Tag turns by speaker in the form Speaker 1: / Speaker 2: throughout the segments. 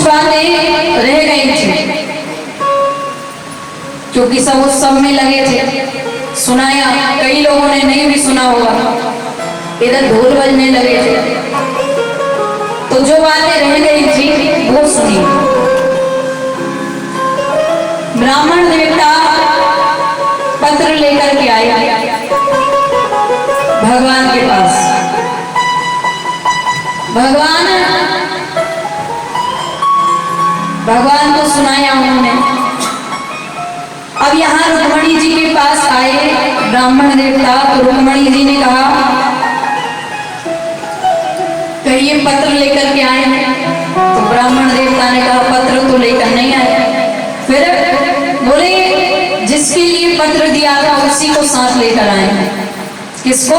Speaker 1: बातें रह गई थी क्योंकि सब उस सब में लगे थे। सुनाया, कई लोगों ने नहीं भी सुना होगा, इधर ढोल बजने लगे थे। तो जो बातें रह गई थी वो सुनी। ब्राह्मण देवता पत्र लेकर के आए भगवान के पास। भगवान को सुनाया उन्होंने। अब यहाँ रुक्मणी जी के पास आए ब्राह्मण देवता, तो रुक्मणी जी ने कहा कहिए पत्र लेकर के आए हैं। तो ब्राह्मण देवता ने कहा पत्र तो लेकर नहीं आए। फिर बोले जिसके लिए पत्र दिया था उसी को साथ लेकर आए हैं। किसको?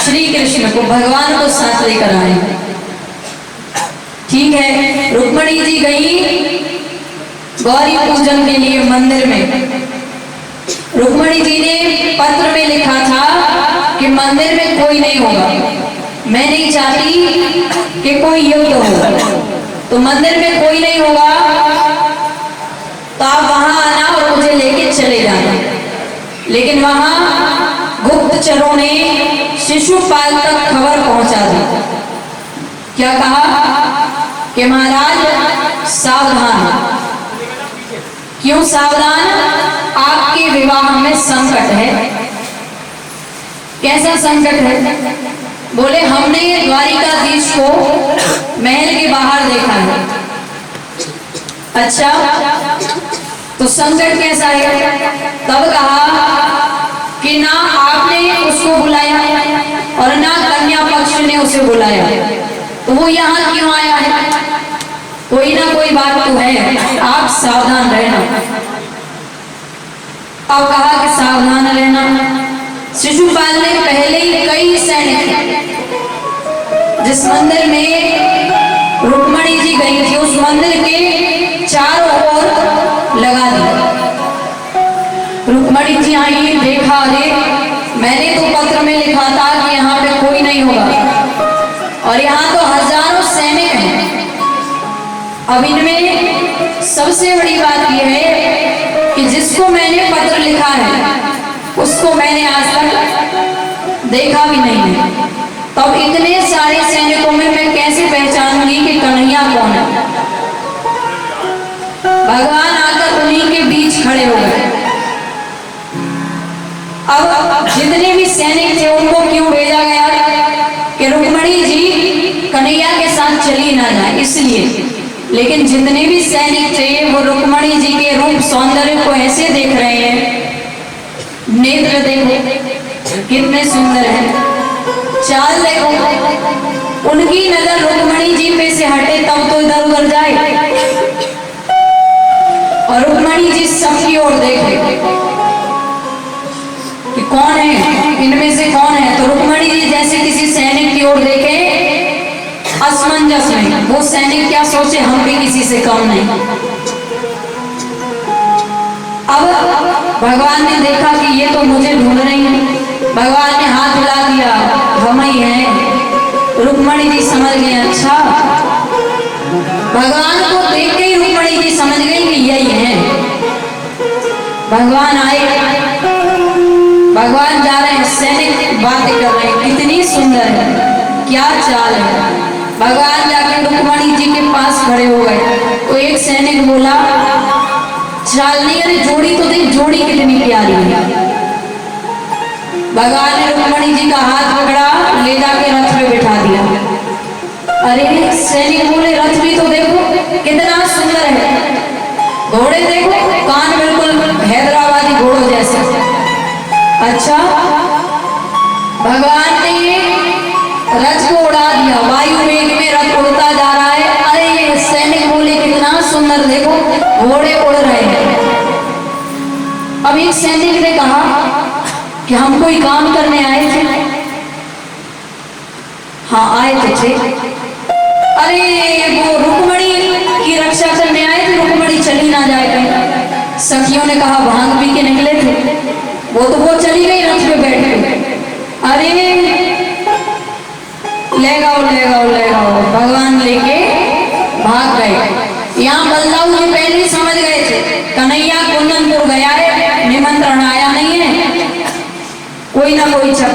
Speaker 1: श्री कृष्ण को, भगवान को साथ लेकर आए हैं। ठीक है, रुक्मणी जी गई गौरी पूजन के लिए मंदिर में। रुक्मणी जी ने पत्र में लिखा था कि मंदिर में कोई नहीं होगा, मैं नहीं चाहती कि कोई युद्ध हो, तो मंदिर में कोई नहीं होगा, तो आप वहां आना और मुझे लेके चले जाना। लेकिन वहां गुप्तचरों ने शिशुपाल तक खबर पहुंचा दी। क्या कहा कि महाराज सावधान। क्यों सावधान? आपके विवाह में संकट है। कैसा संकट है? बोले हमने द्वारिकाधीश को महल के बाहर देखा है। अच्छा, तो संकट कैसा है? तब कहा कि ना आपने उसको बुलाया और ना कन्या पक्ष ने उसे बुलाया, तो वो यहाँ क्यों आया है? कोई ना कोई बात तो है, आप सावधान रहना। अब कहा कि सावधान रहना। शिशुपाल ने पहले ही कई सैनिक जिस मंदिर में रुक्मणी जी गई थी उस मंदिर के चारों ओर लगा दिया। रुक्मणी जी आई, देखा, अरे मैंने तो पत्र में लिखा था कि यहाँ पे कोई नहीं होगा और यहाँ तो हजारों सैनिक हैं। अब इनमें सबसे बड़ी बात यह है कि जिसको मैंने पत्र लिखा है उसको मैंने आज तक देखा भी नहीं है। तो अब इतने सारे सैनिकों में मैं कैसे पहचानूंगी कि कन्हैया कौन है? भगवान आकर उन्हीं के बीच खड़े हो गए। अब जितने भी सैनिक थे उनको क्यों भेजा गया कि रुक्मणी जी कन्हैया के साथ चली ना जाए, इसलिए। लेकिन जितने भी सैनिक थे वो रुक्मणी जी के रूप सौंदर्य को ऐसे देख रहे हैं, नेत्र देखो कितने सुंदर है, चाल देखो, उनकी नजर रुक्मणी जी पे से हटे तब तो इधर उधर जाए और रुक्मणी जी सबकी ओर देखे कि कौन है, इनमें से कौन है। तो रुक्मणी जी जैसे किसी सैनिक की ओर देखे असमंजस में, वो सैनिक क्या सोचे हम भी किसी से कम नहीं। अब भगवान ने देखा कि ये तो मुझे ढूंढ रही है। भगवान ने हाथ हिला दिया, हम ही हैं। रुक्मणी जी समझ गए, अच्छा। भगवान को देख के ही रुक्मणी जी समझ गई कि यही है। भगवान आए, भगवान जा रहे हैं, सैनिक बातें कर रहे हैं, कितनी सुंदर है, क्या चाल है। भगवान जाके रुक्मणी जी के पास खड़े हो गए। तो एक सैनिक बोला, चाल नहीं, अरे जोड़ी तो देख, जोड़ी कितनी प्यारी है। भगवान ने रुक्मणी जी का हाथ पकड़ा, ले जाके रथ में बिठा दिया। अरे सैनिक बोले रथ भी तो देखो कितना सुंदर है, घोड़े देखो, कान बिल्कुल हैदराबादी घोड़ों जैसे। अच्छा, भगवान ने रथ को उड़ा दिया, वायु वेग में रथ उड़ता जा रहा है। अरे ये सैनिक बोले कितना सुंदर देखो, घोड़े उड़ रहे हैं। अब एक सैनिक ने कहा कि हम कोई काम करने आए थे। हाँ आए तो थे। अरे वो रुक्मणी की रक्षा करने आए थे, रुक्मणी चली ना जाए कहीं। सखियों ने कहा भांग पी के निकले थे, वो चली गई रथ में बैठ के। अरे ले गाओ ले गाओ ले गाओ। भगवान लेके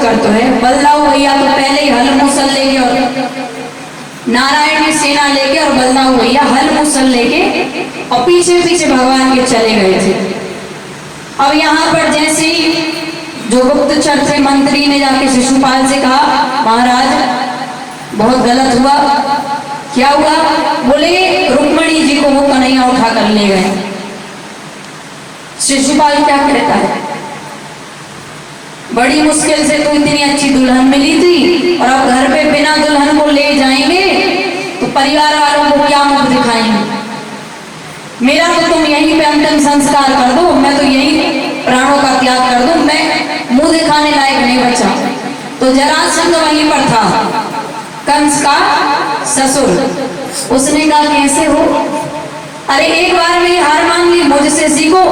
Speaker 1: कर तो है। बलदाऊ भैया तो पहले ही हल मूसल लेके और नारायण की सेना लेके और बलदाऊ भैया हल मूसल लेके और पीछे पीछे भगवान के चले गए थे। अब यहाँ पर जैसे ही जो गुप्तचर थे मंत्री ने जाके शिशुपाल से कहा महाराज बहुत गलत हुआ। क्या हुआ? बोले रुक्मणी जी को वो कन्हैया उठा कर ले गए। शिशुपाल क्या कहता है? बड़ी मुश्किल से तो इतनी अच्छी दुल्हन मिली थी और अब घर पे बिना दुल्हन को ले जाएंगे तो परिवार वालों को क्या मुख दिखाएंगे। मेरा तो तुम यहीं पे अंतिम संस्कार कर दो, मैं तो यहीं प्राणों का त्याग कर दूं, मैं मुंह दिखाने लायक नहीं बचा। तो जरासंध वहीं पर था, कंस का ससुर। उसने कहा कैसे हो? अरे एक बार मेरी हार मान ली, मुझसे सीखो।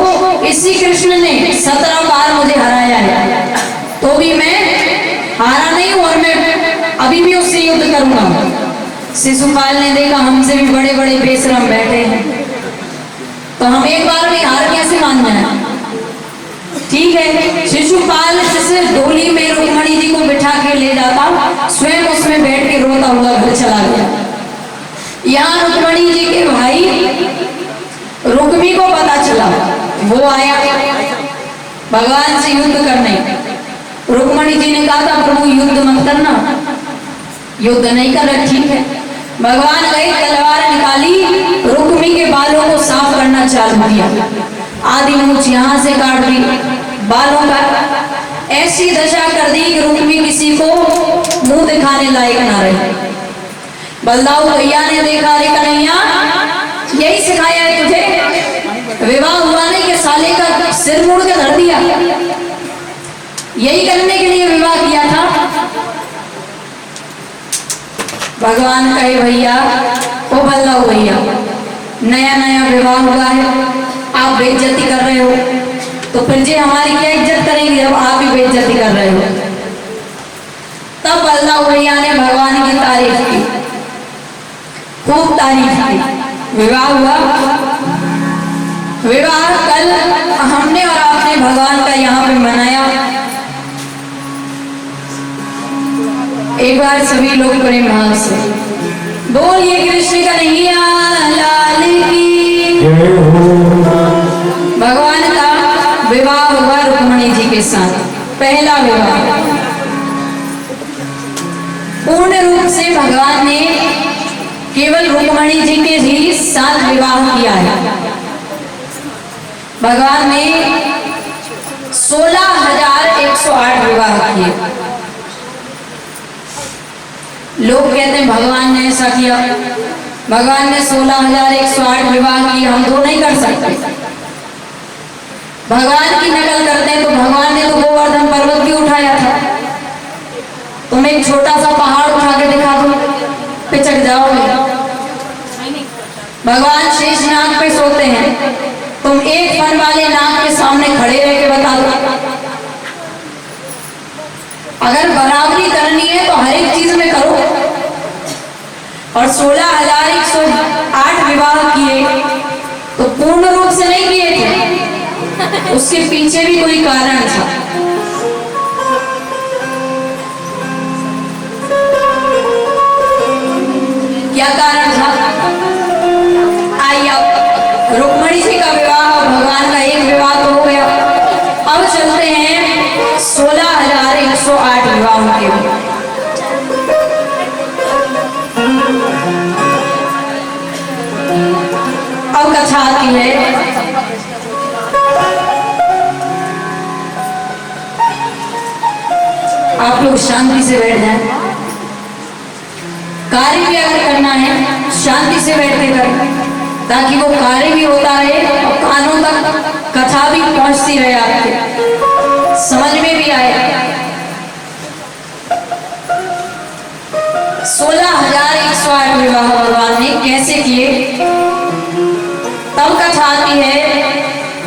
Speaker 1: इसी कृष्ण ने 17 बार मुझे हराया है, तो भी मैं हारा नहीं हूं और मैं अभी भी उससे युद्ध करूंगा। शिशुपाल ने देखा हमसे भी बड़े बड़े बेशरम बैठे हैं, तो हम एक बार में हार कैसे मान जाए? ठीक है। शिशुपाल जिसे डोली में रुक्मणी जी को बिठा के ले जाता, स्वयं उसमें बैठ के रोता हुआ घर चला गया। यहाँ रुक्मणी जी के भाई रुक्मी को पता चला, वो आया भगवान से युद्ध करने। रुक्मणी जी ने कहा था प्रभु युद्ध मत करना। युद्ध नहीं कर रहे, ठीक है। भगवान गए, तलवार निकाली, रुक्मी के बालों को साफ करना चालू किया। आधी मूंछ यहाँ से काट दी, बालों का ऐसी दशा कर दी कि रुक्मी किसी को मुंह दिखाने लायक ना रहे। बलदाऊ भैया ने देखा, अरे कन्हैया यही सिखाया है तुझे? विवाह हुआ नहीं कि साले का सिर मुड़ के धर दिया? यही करने के लिए विवाह किया था? भगवान कहे भैया, ओ बलदाऊ भैया, नया नया विवाह हुआ है, आप बेइज्जती कर रहे हो, तो फिर जी हमारी क्या इज्जत करेंगे जब आप ही बेइज्जती कर रहे हो? तब बलदाऊ भैया ने भगवान की तारीफ की, खूब तारीफ की। विवाह हुआ। विवाह कल हमने और आपने भगवान का यहाँ पे मनाया। एक बार सभी लोग प्रेम भाव से बोलिए कृष्ण कन्हैया लाल की। भगवान का विवाह हुआ रुक्मणी जी के साथ, पहला विवाह। पूर्ण रूप से भगवान ने केवल रुक्मणी जी के ही साथ विवाह किया है। भगवान ने 16,108 विवाह किए। लोग कहते हैं भगवान ने ऐसा किया, भगवान ने 16,108 विवाह किए, हम तो नहीं कर सकते। भगवान की नकल करते हैं तो भगवान ने तो गोवर्धन पर्वत भी उठाया था। तुम एक छोटा सा पहाड़ उठा के दिखा दो, पिचक जाओगे। भगवान शेष नाग पे सोते हैं, तुम एक फन वाले नाग के सामने खड़े रह के बता दो। अगर बराबरी करनी है तो हर एक चीज में करो। और 16,108 विवाह किए तो पूर्ण रूप से नहीं किए थे, उसके पीछे भी कोई कारण था। क्या कारण था? आइए, रुक्मणी जी का विवाह, भगवान का एक विवाह तो हो गया। अब चलते हैं 16,108 विवाहों के। अब कथा आती है। आप लोग शांति से बैठ जाएं। कार्य भी अगर करना है शांति से बैठे कर, ताकि वो कार्य भी होता रहे और कानों तक कथा भी पहुंचती रहे, आपके समझ में भी आए। 16,108 विवाह भगवान ने कैसे किए? तब कथा आती है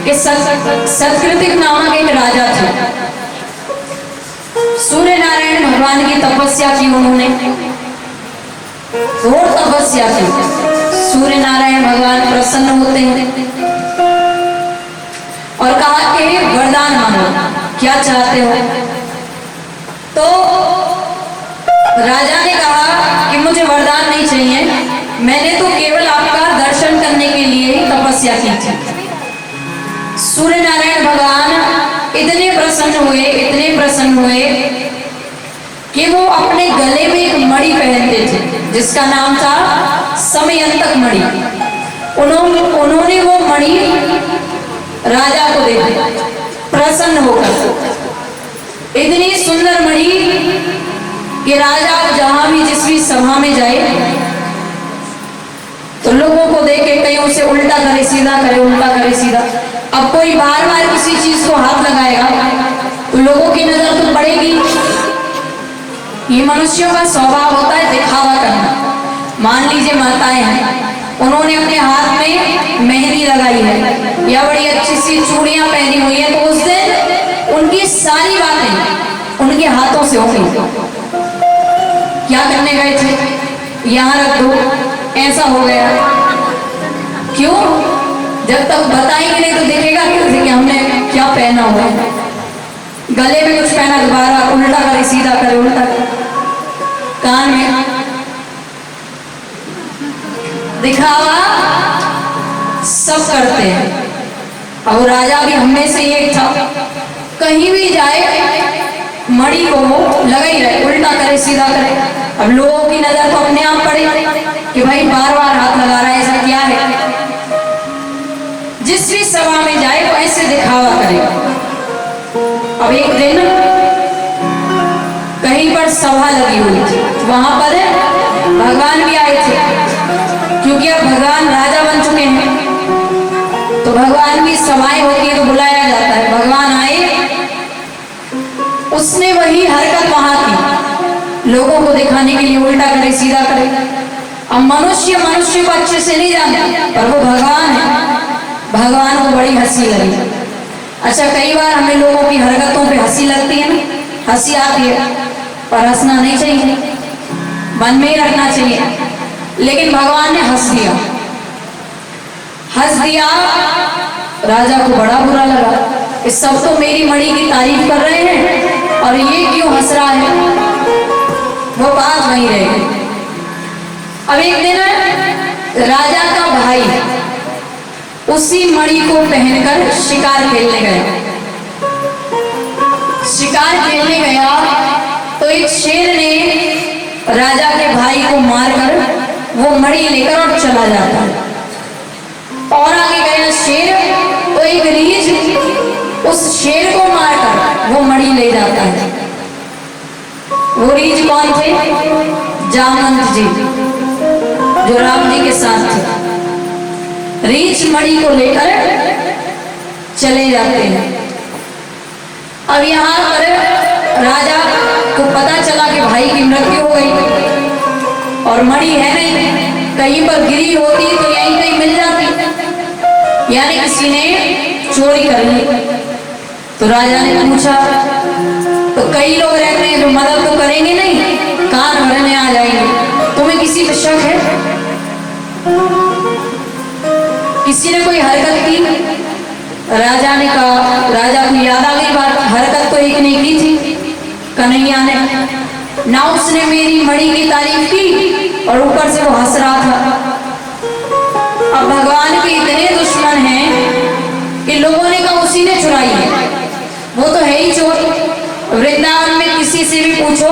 Speaker 1: कि सतकृतिक नामक एक राजा थे। सूर्य नारायण भगवान की तपस्या की उन्होंने, घोर तपस्या की। सूर्य नारायण भगवान प्रसन्न होते हैं और कहा कि वरदान मांगो, क्या चाहते हो? तो राजा ने कहा कि मुझे वरदान नहीं चाहिए, मैंने तो केवल आपका दर्शन करने के लिए ही तपस्या की थी। सूर्य नारायण भगवान इतने प्रसन्न हुए कि वो अपने गले में एक मणि पहनते थे जिसका नाम था समयंतक मणि। उन्होंने वो मणि राजा को दे दी प्रसन्न होकर। इतनी सुंदर मणि कि राजा जहां भी जिस भी सभा में जाए तो लोगों को देखे कहीं उसे उल्टा करे सीधा करे, उल्टा करे सीधा। अब कोई बार बार किसी चीज को हाथ लगाएगा तो लोगों की नजर तो पड़ेगी। ये मनुष्यों का स्वभाव होता है दिखावा करना। मान लीजिए माताएं हैं, उन्होंने अपने हाथ में मेहंदी लगाई है या बड़ी अच्छी सी चूड़ियां पहनी हुई है, तो उस दिन उनकी सारी बातें उनके हाथों से होंगी। क्या करने गए थे, यहाँ रख दो, ऐसा हो गया। क्यों? जब तक बताएंगे नहीं तो देखेगा कैसे कि हमने क्या पहना हुआ है। गले में कुछ पहना, दोबारा उल्टा करे सीधा करे, उल्टा करे। कान में दिखावा सब करते हैं। अब राजा भी हमें से एक था, कहीं भी जाए मणि को लगा ही रहे, उल्टा करे सीधा करे। अब लोगों की नजर तो अपने आप पड़े कि भाई बार बार हाथ लगा रहा है, ऐसा क्या है। जिस भी सभा में जाए वो ऐसे दिखावा करे। अब एक दिन कहीं पर सभा लगी हुई थी, वहां पर भगवान भी आए थे, क्योंकि अब भगवान राजा बन चुके हैं तो भगवान की सभाएं होती है तो बुलाया जाता है। भगवान आए, उसने वही हरकत वहां की, लोगों को दिखाने के लिए उल्टा करे सीधा करे। अब मनुष्य को अच्छे से नहीं जानता, पर वो भगवान है। भगवान को बड़ी हंसी लगी। अच्छा, कई बार हमें लोगों की हरकतों पे हंसी लगती है ना, हंसी आती है, पर हंसना नहीं चाहिए, मन में ही रखना चाहिए। लेकिन भगवान ने हंस दिया। राजा को बड़ा बुरा लगा कि सब तो मेरी मणि की तारीफ कर रहे हैं और ये क्यों हंस रहा है। वो बात वहीं रह गई। अब एक दिन राजा का भाई उसी मणि को पहनकर शिकार खेलने गया। शिकार खेलने गया तो एक शेर ने राजा के भाई को मारकर वो मणि लेकर और चला जाता है। और आगे गया शेर तो एक रीछ उस शेर को मारकर वो मणि ले जाता है। वो रीछ कौन थे? जामवंत जी, जो राम जी के साथ थे। रीछ मणि को लेकर चले जाते हैं। अब यहाँ पर राजा को पता चला कि भाई की मृत्यु हो गई और मणि है नहीं, कहीं पर गिरी होती तो यहीं कहीं मिल जाती, यानी किसी ने चोरी कर ली। तो राजा ने पूछा, तो कई लोग रहते हैं जो मदद तो करेंगे नहीं, कान भरने आ जाएंगे, तुम्हें किसी पे शक है? किसी ने कोई हरकत की? राजा ने कहा, राजा को याद आ गई बात, हरकत तो एक ने की थी, कन्हैया ने। ना उसने मेरी मणि की तारीफ की और ऊपर से वो हंस रहा था। अब भगवान के इतने दुश्मन हैं कि लोगों ने कहा उसी ने चुराई है, वो तो है ही चोर। वृंदावन में किसी से भी पूछो,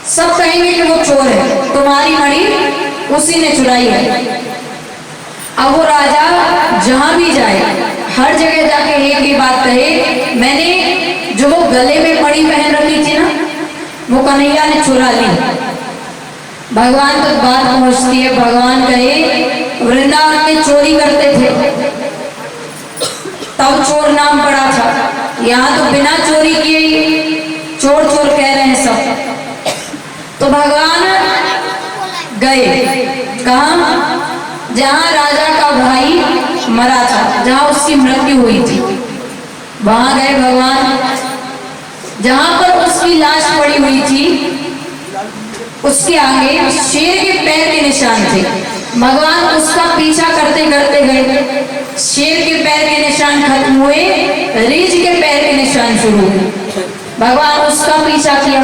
Speaker 1: सब कहेंगे कि वो चोर है, तुम्हारी मणि उसी ने चुराई है। अब वो राजा जहां भी जाए, हर जगह जाके एक ही बात कहे, मैंने जो वो गले में मणि पहन रखी थी ना, वो कन्हैया ने चुरा ली। भगवान तक बात पहुंचती है। भगवान कहे वृंदावन में चोरी करते थे तब चोर नाम पड़ा था, यहाँ तो बिना चोरी किए ही चोर चोर कह रहे हैं सब। तो भगवान गए कहाँ? जहाँ राजा का भाई मरा था, जहाँ उसकी मृत्यु हुई थी, वहां गए भगवान। जहां पर उसकी लाश पड़ी हुई थी उसके आगे शेर के पैर के निशान थे। भगवान उसका पीछा करते करते गए, शेर के पैर के निशान खत्म हुए, रीछ के पैर के निशान शुरू हुए। भगवान उसका पीछा किया,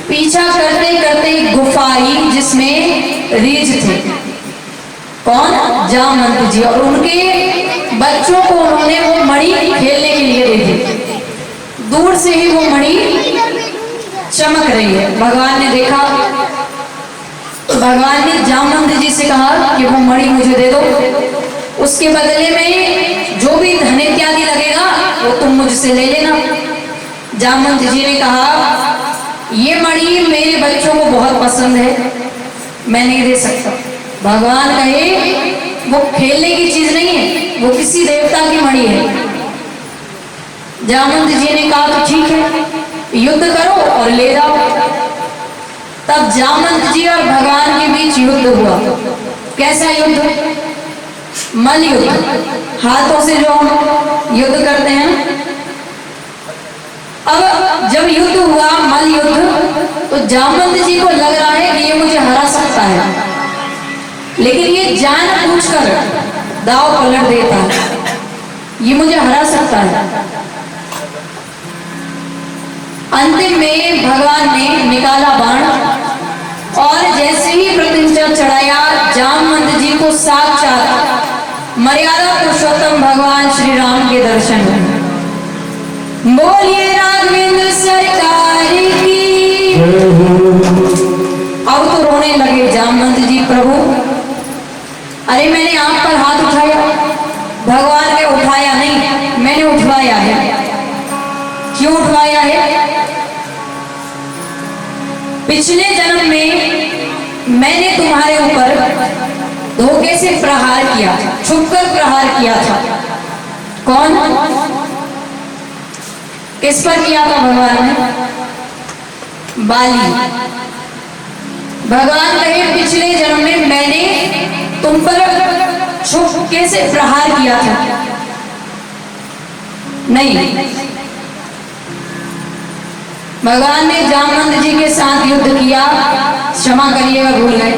Speaker 1: पीछा करते करते गुफा आई जिसमें रीछ थे। कौन? जामवंत जी। और उनके बच्चों को उन्होंने वो मणि खेलने के लिए दे दी। दूर से ही वो मणि चमक रही है। भगवान ने देखा, भगवान ने जामवंत जी से कहा कि वो मणि मुझे दे दो, उसके बदले में जो भी धन इत्यादि लगेगा वो तुम मुझसे ले लेना। जामवंत जी ने कहा ये मणि मेरे बच्चों को बहुत पसंद है, मैं नहीं दे सकता। भगवान कहे वो खेलने की चीज नहीं है, वो किसी देवता की मणि है। जामवंत जी ने कहा तो ठीक है, युद्ध करो और ले जाओ। तब जामवंत जी और भगवान के बीच युद्ध हुआ। कैसा युद्ध? मल युद्ध। हाथों से जो हम युद्ध करते हैं। अब जब युद्ध हुआ, मल युद्ध, तो जामवंत जी को लग रहा है कि ये मुझे हरा सकता है, लेकिन ये जानबूझकर दांव पलट देता है, ये मुझे हरा सकता है। अंतिम में भगवान ने निकाला बाण और जैसे ही प्रत्यंचा चढ़ाया, जामवंत जी को साक्षात मर्यादा पुरुषोत्तम भगवान श्री राम के दर्शन हुए। बोलिए राघवेंद्र सरकार की। अब तो रोने लगे जामवंत जी, प्रभु अरे मैंने आप पर हाथ उठाया। भगवान ने उठाया नहीं, मैंने उठवाया है। क्यों उठवाया है? पिछले जन्म में मैंने तुम्हारे ऊपर धोखे से प्रहार किया, छुपकर प्रहार किया था। कौन? किस पर किया था भगवान ने? बाली। भगवान कहे पिछले जन्म में मैंने तुम पर छुपके से प्रहार किया था। नहीं, भगवान ने जामवंत जी के साथ युद्ध किया। क्षमा करिएगा, भूल गए।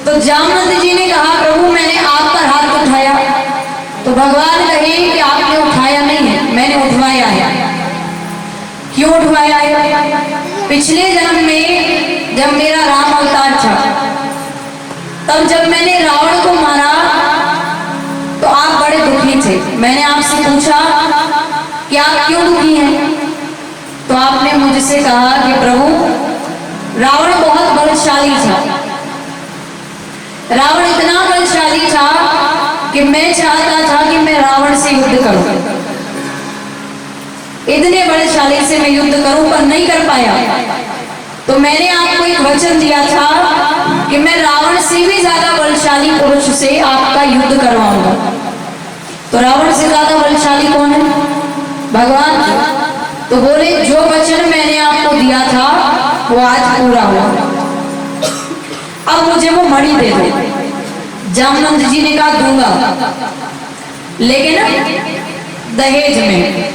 Speaker 1: तो जामवंत जी ने कहा प्रभु मैंने आप पर हाथ उठाया। तो भगवान कहे कि आपने उठाया नहीं है, मैंने उठवाया है। क्यों उठवाया है? पिछले जन्म में जब मेरा राम अवतार था, तब जब मैंने रावण को मारा तो आप बड़े दुखी थे। मैंने आपसे पूछा कि आप क्यों दुखी हैं? तो आपने मुझसे कहा कि प्रभु रावण बहुत बलशाली था। रावण इतना बलशाली था कि मैं चाहता था कि मैं रावण से युद्ध करूं, इतने बलशाली से मैं युद्ध करूं, पर नहीं कर पाया। तो मैंने आपको एक वचन दिया था कि मैं रावण से भी ज्यादा बलशाली पुरुष से आपका युद्ध करवाऊंगा। तो रावण से ज्यादा बलशाली कौन है? भगवान। तो बोले जो वचन मैंने आपको दिया था वो आज पूरा हुआ, अब मुझे वो मणि दे दो। जामवंत जी ने कहा दूंगा, लेकिन दहेज में।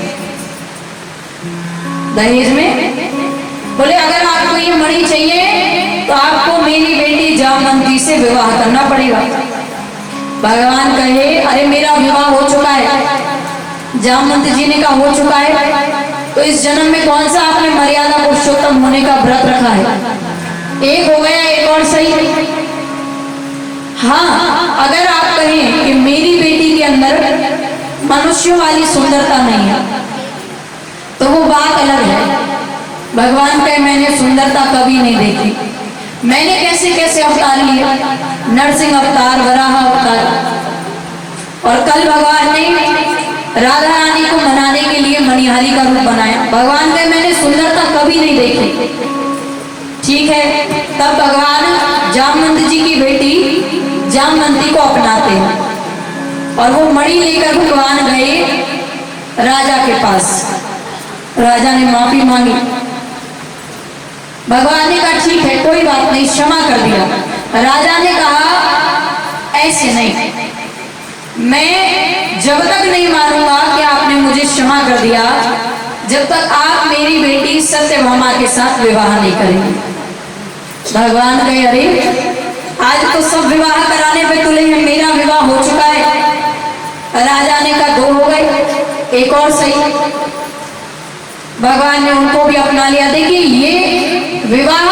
Speaker 1: दहेज में बोले अगर आपको ये मणि चाहिए तो आपको मेरी बेटी जामवंती से विवाह करना पड़ेगा। भगवान कहे अरे मेरा विवाह हो चुका है। जामवंत जी ने कहा हो चुका है, तो इस जन्म में कौन सा आपने मर्यादा पुरुषोत्तम होने का व्रत रखा है? एक हो गया, एक और सही। हाँ, अगर आप कहें कि मेरी बेटी के अंदर मनुष्यों वाली सुंदरता नहीं है तो वो बात अलग है। भगवान कहे मैंने सुंदरता कभी नहीं देखी। मैंने कैसे कैसे अवतार लिए, नरसिंह अवतार, वराह अवतार, और कल भगवान ने राधा रानी को मनाने के लिए मणिहारी का रूप बनाया। भगवान कहे मैंने सुंदरता कभी नहीं देखी। ठीक है, तब भगवान जामवंत जी की बेटी जामवंती को अपनाते हैं और वो मणि लेकर भगवान गए राजा के पास। राजा ने माफी मांगी। भगवान ने कहा ठीक है कोई बात नहीं, क्षमा कर दिया। राजा ने कहा ऐसे नहीं, मैं जब तक नहीं मानूंगा कि आपने मुझे क्षमा कर दिया जब तक आप मेरी बेटी सत्यभामा के साथ विवाह नहीं करेंगे। भगवान कहे अरे आज तो सब विवाह कराने पे तुले हैं, मेरा विवाह हो चुका है। राजा ने कहा दो हो गए, एक और सही। भगवान ने उनको भी अपना लिया। देखिए ये विवाह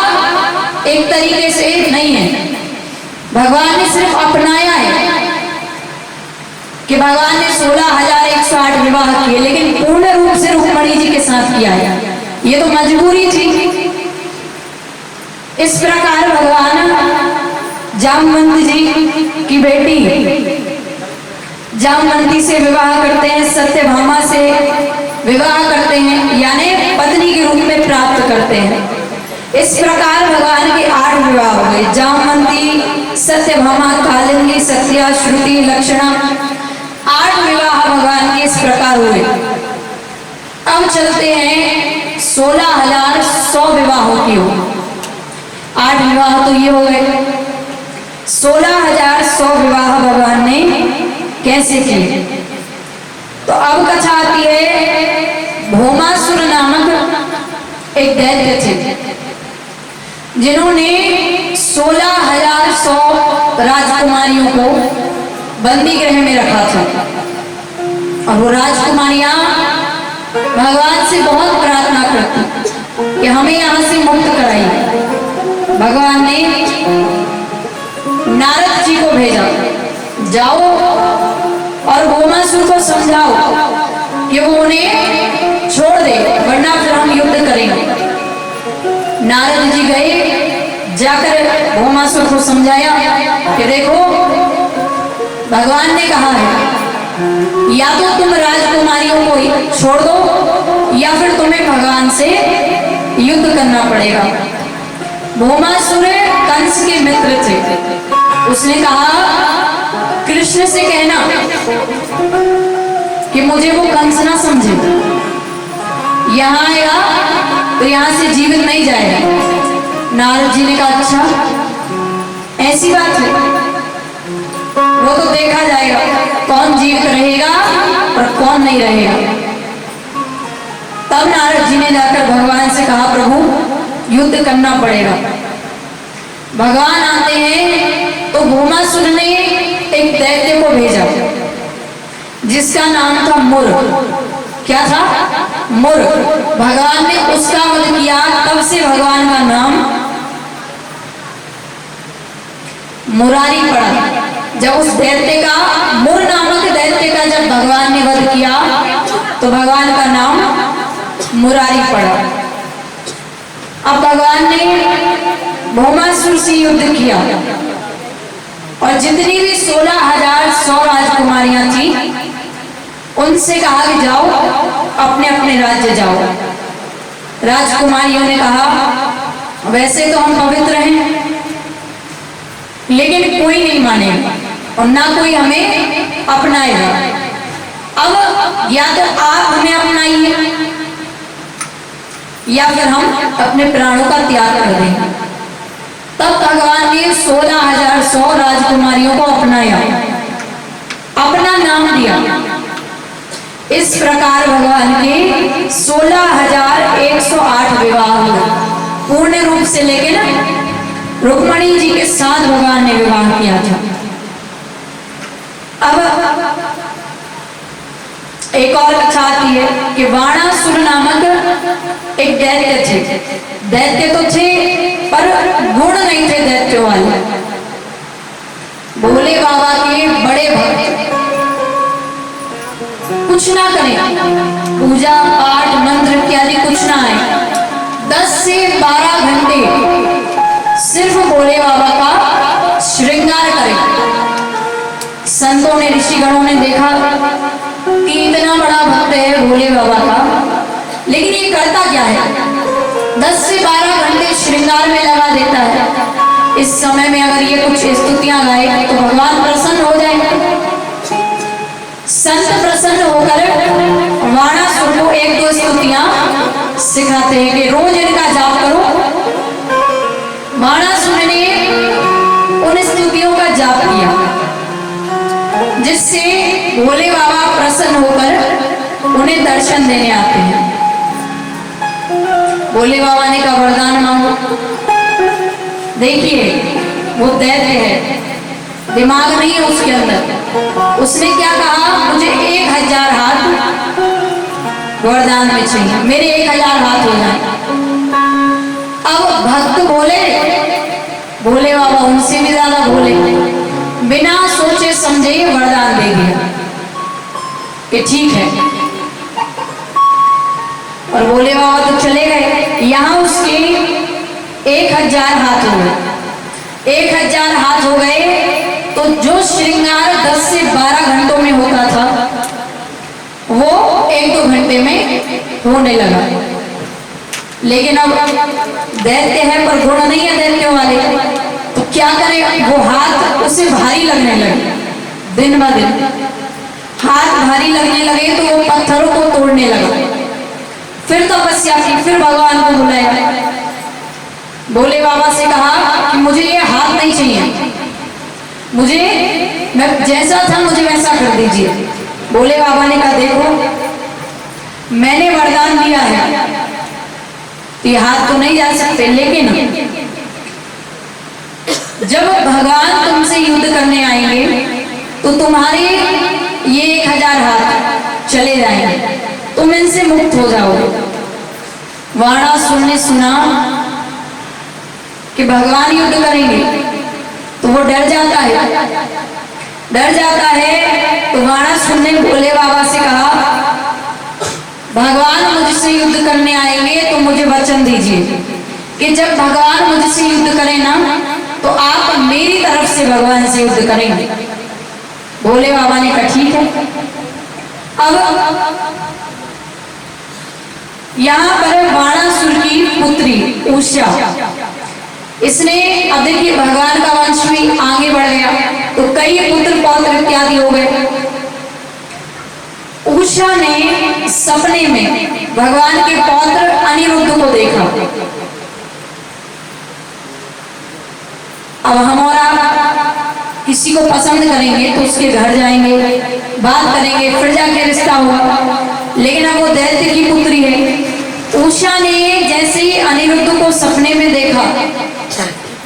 Speaker 1: एक तरीके से नहीं है, भगवान ने सिर्फ अपनाया है कि भगवान ने 16,108 विवाह किए, लेकिन पूर्ण रूप से रुक्मणी जी के साथ किया है, ये तो मजबूरी थी। इस प्रकार भगवान जामवंत जी की बेटी जामवंती से विवाह करते हैं, सत्यभामा से विवाह करते हैं, यानी पत्नी के रूप में प्राप्त करते हैं। इस प्रकार भगवान के 8 विवाह हो गए, जामवंती, सत्यभामा, कालिंदी, सत्या, श्रुति, लक्षणा, 8 विवाह भगवान के इस प्रकार हुए। अब चलते हैं 16,100 विवाहों की हो। 8 विवाह तो ये हो गए, 16,100 विवाह भगवान ने कैसे किए। तो अब कथा आती है, भौमासुर नामक एक दैत्य थे जिन्होंने 16,100 राजकुमारियों को बंदी गृह में रखा था, और वो राजकुमारियां भगवान से बहुत प्रार्थना करती कि हमें यहाँ से मुक्त कराइए। भगवान ने नारद जी को भेजा, जाओ और भौमासुर को समझाओ कि वो उन्हें छोड़ दे, वरना फिर हम युद्ध करेंगे। नारद जी गए, जाकर भौमासुर को समझाया कि देखो भगवान ने कहा है या तो तुम राजकुमारियों को छोड़ दो या फिर तुम्हें भगवान से युद्ध करना पड़ेगा। भौमासुर कंस के मित्र थे, उसने कहा कृष्ण से कहना कि मुझे वो कंस ना समझे, यहाँ आएगा तो यहाँ से जीवित नहीं जाएगा। नारद जी ने कहा अच्छा ऐसी बात है, वो तो देखा जाएगा कौन जीवित रहेगा और कौन नहीं रहेगा। तब नारद जी ने जाकर भगवान से कहा प्रभु युद्ध करना पड़ेगा। भगवान आते हैं तो भौमासुर ने एक दैत्य को भेजा जिसका नाम था मुर। क्या था? मुर। भगवान ने उसका वध किया, तब से भगवान का नाम मुरारी पड़ा। जब उस दैत्य का, मुर नामक दैत्य का जब भगवान ने वध किया तो भगवान का नाम मुरारी पड़ा। अब भगवान ने भौमासुर से युद्ध किया और जितनी भी 16,100 राजकुमारियां थी उनसे कहा कि जाओ अपने अपने राज्य जाओ। राजकुमारियों ने कहा वैसे तो हम पवित्र हैं लेकिन कोई नहीं मानेगा और ना कोई हमें अपनाएगा। अब या तो आप हमें अपनाइए या फिर हम अपने प्राणों का त्याग कर देंगे। तब भगवान ने 16,100 राजकुमारियों को अपनाया, अपना नाम दिया। इस प्रकार भगवान के 16,108 विवाह हुए पूर्ण रूप से, लेकिन रुक्मणी जी के साथ भगवान ने विवाह किया था। अब एक और कथा आती है कि वाणासुर नामक एक दैत्य थे। दैत्य तो थे पर गुण नहीं थे दैत्य वाले। भोले बाबा के बड़े भक्त, कुछ ना करें, पूजा पाठ मंत्र इत्यादि कुछ ना आए, 10 से 12 घंटे सिर्फ भोले बाबा का श्रृंगार करें। संतों ने, ऋषिगणों ने देखा कि इतना बड़ा भक्त है भोले बाबा का, लेकिन ये करता क्या है, 10 से 12 घंटे श्रृंगार में लगा देता है। इस समय में अगर ये कुछ स्तुतियां गाए तो भगवान प्रसन्न हो जाएंगे। संत प्रसन्न होकर वाणासुर को 1-2 स्तुतियां सिखाते हैं कि रोज इनका जाप करो। वाणासुर ने उन स्तुतियों का जाप किया जिससे भोले बाबा प्रसन्न होकर उन्हें दर्शन देने आते हैं। भोले बाबा ने कहा वरदान मांगो। देखिए वो दैत्य है, दिमाग नहीं है उसके अंदर। उसने क्या कहा, मुझे 1000 हाथ वरदान में चाहिए, मेरे 1000 हाथ हो जाए। अब भक्त बोले, भोले बाबा उनसे भी ज्यादा भोले, बिना सोचे समझे वरदान दे दिया कि ठीक है। और भोले बाबा तो चले गए। यहाँ उसके 1000 हाथ हो गए। 1000 हाथ हो गए तो जो श्रृंगार 10 से 12 घंटों में होता था वो 1-2 घंटे में होने लगा। लेकिन अब दैत्य है पर गुण नहीं है दैत्य वाले, तो क्या करे, वो हाथ उसे भारी लगने लगे। दिन ब दिन हाथ भारी लगने लगे तो वो पत्थरों को तोड़ने लगा। फिर तपस्या की, फिर भगवान को बुलाया। भोले बाबा से कहा कि मुझे ये हाथ नहीं चाहिए, मुझे मैं जैसा था मुझे वैसा कर दीजिए। भोले बाबा ने कहा देखो मैंने वरदान दिया है तो ये हाथ तो नहीं जा सकते, लेकिन जब भगवान तुमसे युद्ध करने आएंगे तो तुम्हारे ये 1000 हाथ चले जाएंगे, तुम इनसे मुक्त हो जाओगे। वाणासुर ने सुना कि भगवान युद्ध करेंगे तो वो डर जाता है। तो वाणासुर ने भोले बाबा से कहा भगवान मुझसे युद्ध करने आएंगे तो मुझे वचन दीजिए कि जब भगवान मुझसे युद्ध करें ना तो आप मेरी तरफ से भगवान से युद्ध करेंगे। भोले बाबा ने कहा ठीक है। अब यहाँ पर वाणासुर की पुत्री उषा, इसने अब देखिए भगवान का वंश भी आगे बढ़ गया तो कई पुत्र पौत्र इत्यादि हो गए। उषा ने सपने में भगवान के पौत्र अनिरुद्ध को देखा। अब हम और आप किसी को पसंद करेंगे तो उसके घर जाएंगे, बात करेंगे, फिर जाके रिश्ता होगा। लेकिन अब वो दैत्य की पुत्री है। उषा ने जैसे ही अनिरुद्ध को सपने में देखा,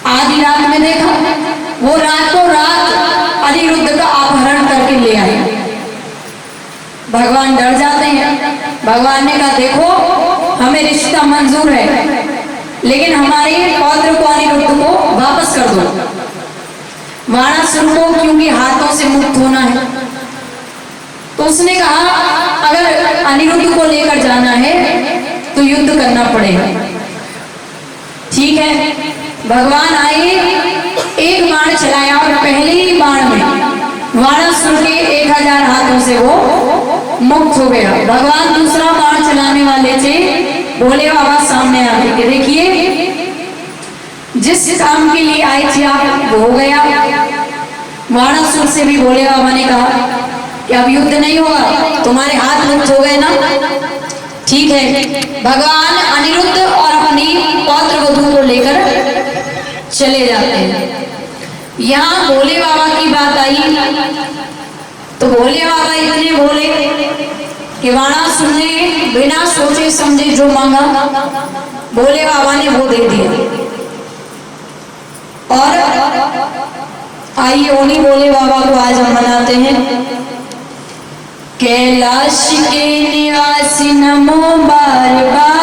Speaker 1: आधी रात में देखा, वो रातों रात अनिरुद्ध का अपहरण करके ले आए। भगवान डर जाते हैं। भगवान ने कहा देखो हमें रिश्ता मंजूर है, लेकिन हमारे पौत्र को अनिरुद्ध को वापस कर दो। वाणासुर को क्योंकि हाथों से मुक्त होना है, तो उसने कहा अगर अनिरुद्ध को लेकर जाना है तो युद्ध करना पड़ेगा। ठीक है, भगवान आए, एक बाण चलाया और पहले ही बाण में वाणासुर के 1000 हाथों से वो मुक्त हो गया। भगवान दूसरा बाण चलाने वाले थे, भोले बाबा सामने आके कि देखिए जिस काम के लिए आए थे आप वो हो गया। वाणासुर से भी भोले बाबा ने कहा कि अब युद्ध नहीं होगा, तुम्हारे हाथ मुक्त हो गए ना, ठीक है। भगवान अनिरुद्ध और अपनी पौत्र वधू को लेकर चले जाते हैं। यहाँ भोले बाबा की बात आई तो भोले बाबा इतने भोले कि वाणासुर ने बिना सोचे समझे जो मांगा भोले बाबा ने वो दे दिया। और आइए उन्हीं भोले बाबा को आज हम मनाते हैं। कैलाश के निवासी नमो बार बार।